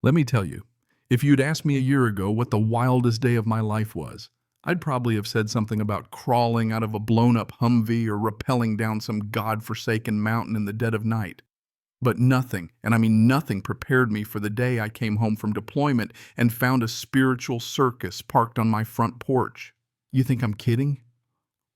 Let me tell you, if you'd asked me a year ago what the wildest day of my life was, I'd probably have said something about crawling out of a blown-up Humvee or rappelling down some godforsaken mountain in the dead of night. But nothing, and I mean nothing, prepared me for the day I came home from deployment and found a spiritual circus parked on my front porch. You think I'm kidding?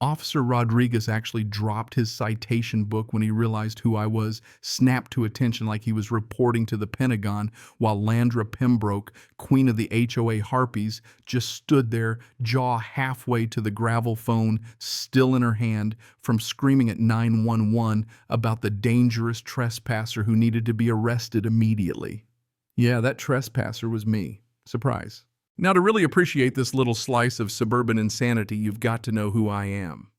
Officer Rodriguez actually dropped his citation book when he realized who I was, snapped to attention like he was reporting to the Pentagon, while Landra Pembroke, queen of the HOA Harpies, just stood there, jaw halfway to the gravel phone, still in her hand, from screaming at 911 about the dangerous trespasser who needed to be arrested immediately. Yeah, that trespasser was me. Surprise. Now, to really appreciate this little slice of suburban insanity, you've got to know who I am.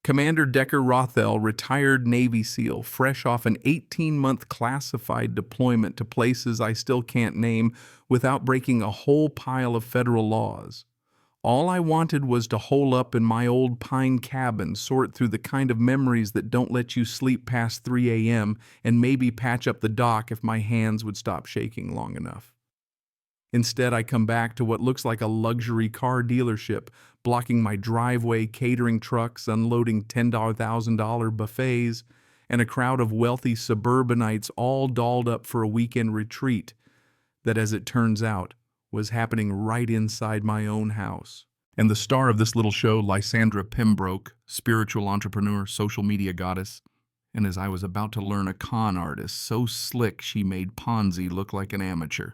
Commander Decker Rothell, retired Navy SEAL, fresh off an 18-month classified deployment to places I still can't name without breaking a whole pile of federal laws. All I wanted was to hole up in my old pine cabin, sort through the kind of memories that don't let you sleep past 3 a.m., and maybe patch up the dock if my hands would stop shaking long enough. Instead, I come back to what looks like a luxury car dealership, blocking my driveway, catering trucks, unloading $10,000 buffets, and a crowd of wealthy suburbanites all dolled up for a weekend retreat that, as it turns out, was happening right inside my own house. And the star of this little show, Lysandra Pembroke, spiritual entrepreneur, social media goddess, and as I was about to learn, a con artist so slick she made Ponzi look like an amateur.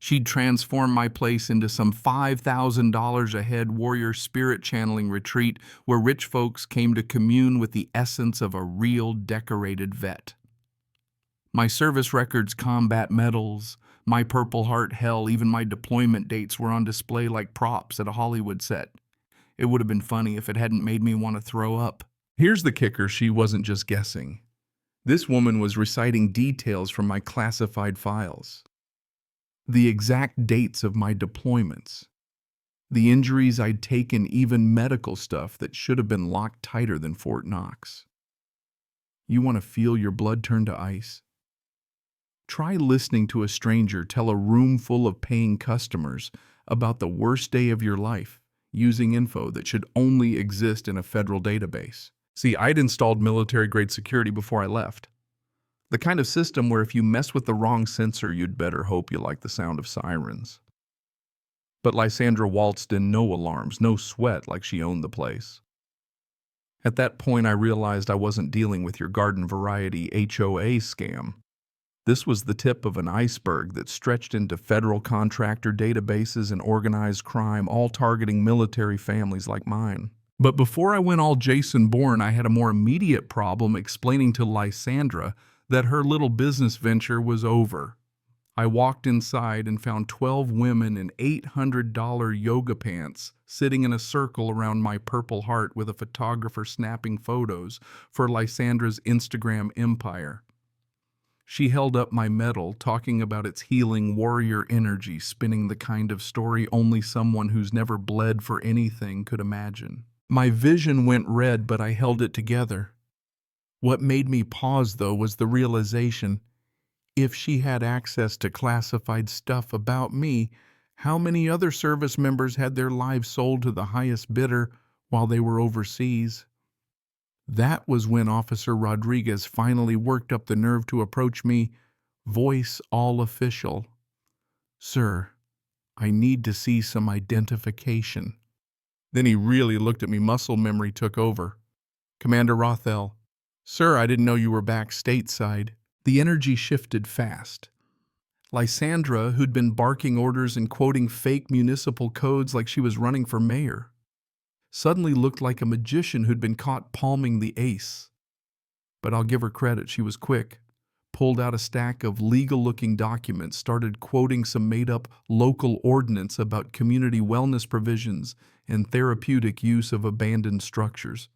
She'd transform my place into some $5,000 a head warrior spirit channeling retreat where rich folks came to commune with the essence of a real decorated vet. My service records, combat medals, my Purple Heart, hell, even my deployment dates were on display like props at a Hollywood set. It would have been funny if it hadn't made me want to throw up. Here's the kicker, she wasn't just guessing. This woman was reciting details from my classified files. The exact dates of my deployments, the injuries I'd taken, even medical stuff that should have been locked tighter than Fort Knox. You want to feel your blood turn to ice? Try listening to a stranger tell a room full of paying customers about the worst day of your life using info that should only exist in a federal database. See, I'd installed military-grade security before I left. The kind of system where if you mess with the wrong sensor, you'd better hope you like the sound of sirens. But Lysandra waltzed in, no alarms, no sweat, like she owned the place. At that point, I realized I wasn't dealing with your garden variety HOA scam. This was the tip of an iceberg that stretched into federal contractor databases and organized crime, all targeting military families like mine. But before I went all Jason Bourne, I had a more immediate problem explaining to Lysandra that her little business venture was over. I walked inside and found 12 women in $800 yoga pants sitting in a circle around my Purple Heart with a photographer snapping photos for Lysandra's Instagram empire. She held up my medal, talking about its healing warrior energy, spinning the kind of story only someone who's never bled for anything could imagine. My vision went red, but I held it together. What made me pause, though, was the realization, if she had access to classified stuff about me, how many other service members had their lives sold to the highest bidder while they were overseas? That was when Officer Rodriguez finally worked up the nerve to approach me, voice all official. "Sir, I need to see some identification." Then he really looked at me. Muscle memory took over. "Commander Rothell." "Sir, I didn't know you were back stateside." The energy shifted fast. Lysandra, who'd been barking orders and quoting fake municipal codes like she was running for mayor, suddenly looked like a magician who'd been caught palming the ace. But I'll give her credit, she was quick. Pulled out a stack of legal-looking documents, started quoting some made-up local ordinance about community wellness provisions and therapeutic use of abandoned structures.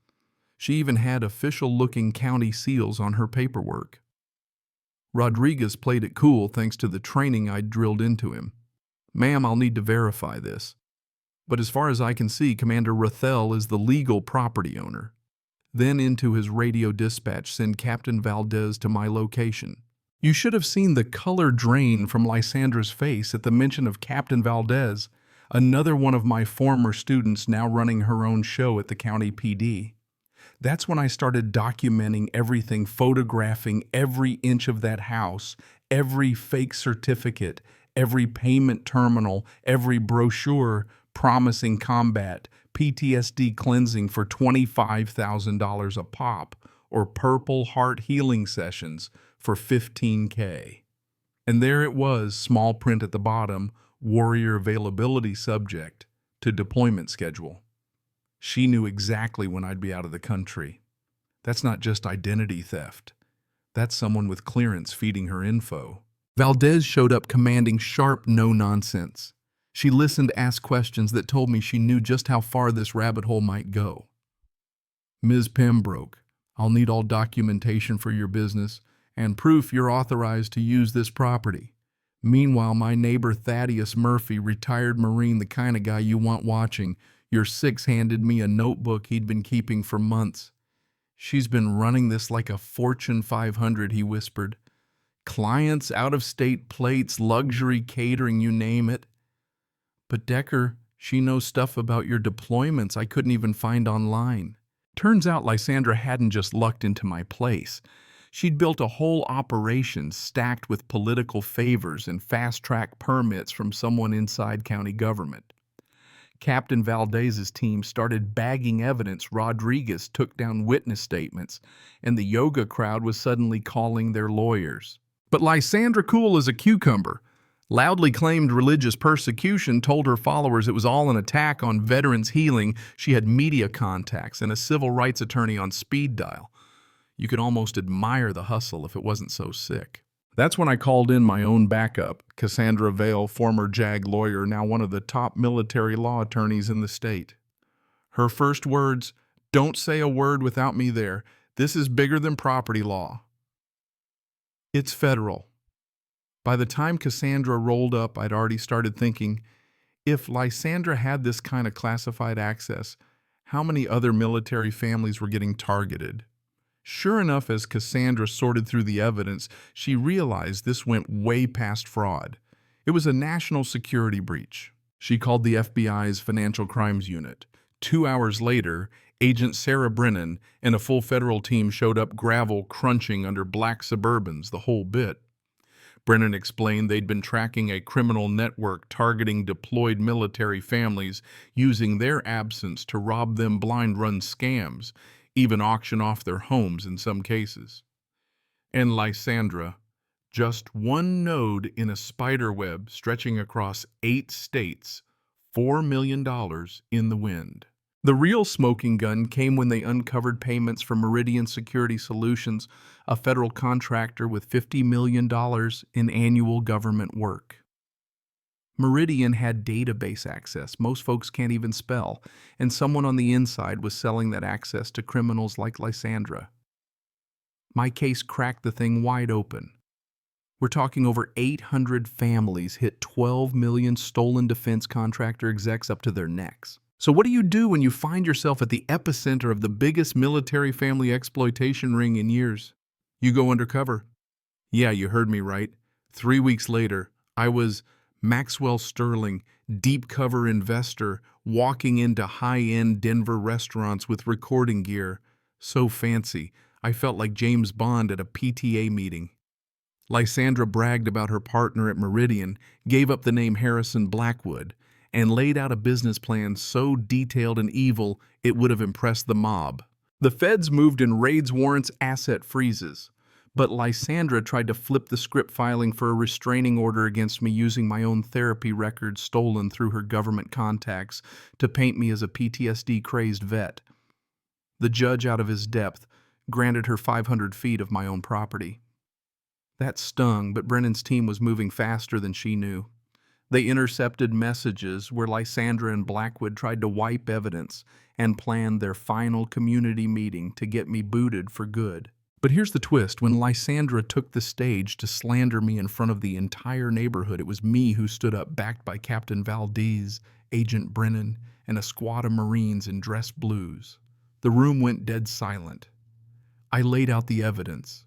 She even had official-looking county seals on her paperwork. Rodriguez played it cool thanks to the training I'd drilled into him. "Ma'am, I'll need to verify this. But as far as I can see, Commander Rothell is the legal property owner." Then into his radio dispatch, "Send Captain Valdez to my location." You should have seen the color drain from Lysandra's face at the mention of Captain Valdez, another one of my former students now running her own show at the county PD. That's when I started documenting everything, photographing every inch of that house, every fake certificate, every payment terminal, every brochure promising combat, PTSD cleansing for $25,000 a pop, or Purple Heart healing sessions for $15K. And there it was, small print at the bottom, warrior availability subject to deployment schedule. She knew exactly when I'd be out of the country. That's not just identity theft. That's someone with clearance feeding her info. Valdez showed up commanding sharp no-nonsense. She listened, asked questions that told me she knew just how far this rabbit hole might go. Ms. Pembroke, I'll need all documentation for your business and proof you're authorized to use this property. Meanwhile, my neighbor Thaddeus Murphy, retired Marine, the kind of guy you want watching, your six handed me a notebook he'd been keeping for months. She's been running this like a Fortune 500, he whispered. Clients, out-of-state plates, luxury catering, you name it. But Decker, she knows stuff about your deployments I couldn't even find online. Turns out Lysandra hadn't just lucked into my place. She'd built a whole operation stacked with political favors and fast-track permits from someone inside county government. Captain Valdez's team started bagging evidence. Rodriguez took down witness statements, and the yoga crowd was suddenly calling their lawyers. But Lysandra, cool as a cucumber, loudly claimed religious persecution, told her followers it was all an attack on veterans healing. She had media contacts and a civil rights attorney on speed dial. You could almost admire the hustle if it wasn't so sick. That's when I called in my own backup, Cassandra Vale, former JAG lawyer, now one of the top military law attorneys in the state. Her first words, "Don't say a word without me there. This is bigger than property law. It's federal." By the time Cassandra rolled up, I'd already started thinking, if Lysandra had this kind of classified access, how many other military families were getting targeted? Sure enough, as Cassandra sorted through the evidence, she realized this went way past fraud. It was a national security breach. She called the FBI's Financial Crimes Unit. 2 hours later, Agent Sarah Brennan and a full federal team showed up, gravel crunching under black Suburbans, the whole bit. Brennan explained they'd been tracking a criminal network targeting deployed military families, using their absence to rob them, blind run scams, even auction off their homes in some cases. And Lysandra, just one node in a spider web stretching across 8 states, $4 million in the wind. The real smoking gun came when they uncovered payments from Meridian Security Solutions, a federal contractor with $50 million in annual government work. Meridian had database access most folks can't even spell, and someone on the inside was selling that access to criminals like Lysandra. My case cracked the thing wide open. We're talking over 800 families hit 12 million stolen defense contractor execs up to their necks. So what do you do when you find yourself at the epicenter of the biggest military family exploitation ring in years? You go undercover. Yeah, you heard me right. 3 weeks later, I was Maxwell Sterling, deep cover investor, walking into high-end Denver restaurants with recording gear. So fancy, I felt like James Bond at a PTA meeting. Lysandra bragged about her partner at Meridian, gave up the name Harrison Blackwood, and laid out a business plan so detailed and evil it would have impressed the mob. The feds moved in raids, warrants, asset freezes. But Lysandra tried to flip the script, filing for a restraining order against me using my own therapy records stolen through her government contacts to paint me as a PTSD-crazed vet. The judge, out of his depth, granted her 500 feet of my own property. That stung, but Brennan's team was moving faster than she knew. They intercepted messages where Lysandra and Blackwood tried to wipe evidence and planned their final community meeting to get me booted for good. But here's the twist. When Lysandra took the stage to slander me in front of the entire neighborhood, it was me who stood up, backed by Captain Valdez, Agent Brennan, and a squad of Marines in dress blues. The room went dead silent. I laid out the evidence.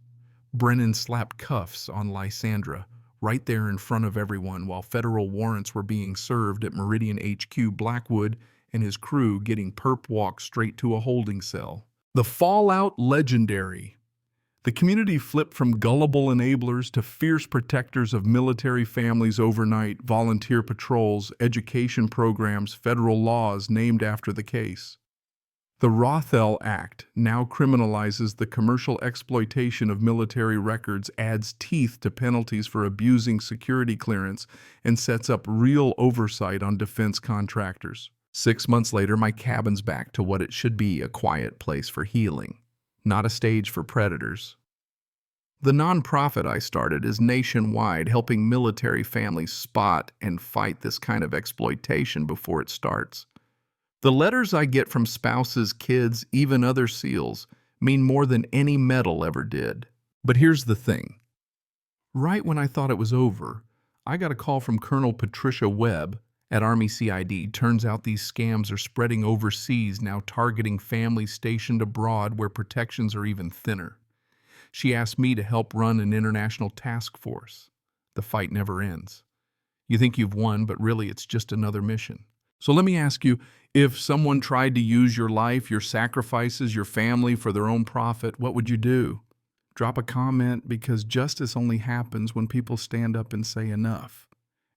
Brennan slapped cuffs on Lysandra right there in front of everyone while federal warrants were being served at Meridian HQ Blackwood and his crew getting perp walked straight to a holding cell. The fallout legendary. The community flipped from gullible enablers to fierce protectors of military families overnight, volunteer patrols, education programs, federal laws named after the case. The Rothel Act now criminalizes the commercial exploitation of military records, adds teeth to penalties for abusing security clearance, and sets up real oversight on defense contractors. 6 months later, my cabin's back to what it should be, a quiet place for healing, not a stage for predators. The nonprofit I started is nationwide, helping military families spot and fight this kind of exploitation before it starts. The letters I get from spouses, kids, even other SEALs mean more than any medal ever did. But here's the thing. Right when I thought it was over, I got a call from Colonel Patricia Webb at Army CID. Turns out these scams are spreading overseas, now targeting families stationed abroad where protections are even thinner. She asked me to help run an international task force. The fight never ends. You think you've won, but really it's just another mission. So let me ask you, if someone tried to use your life, your sacrifices, your family for their own profit, what would you do? Drop a comment, because justice only happens when people stand up and say enough.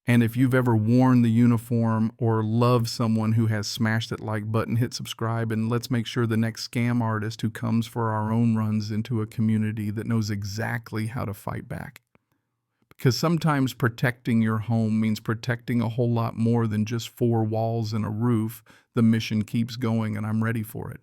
And if you've ever worn the uniform or loved someone who has smashed that like button, hit subscribe, and let's make sure the next scam artist who comes for our own runs into a community that knows exactly how to fight back. Because sometimes protecting your home means protecting a whole lot more than just 4 walls and a roof. The mission keeps going, and I'm ready for it.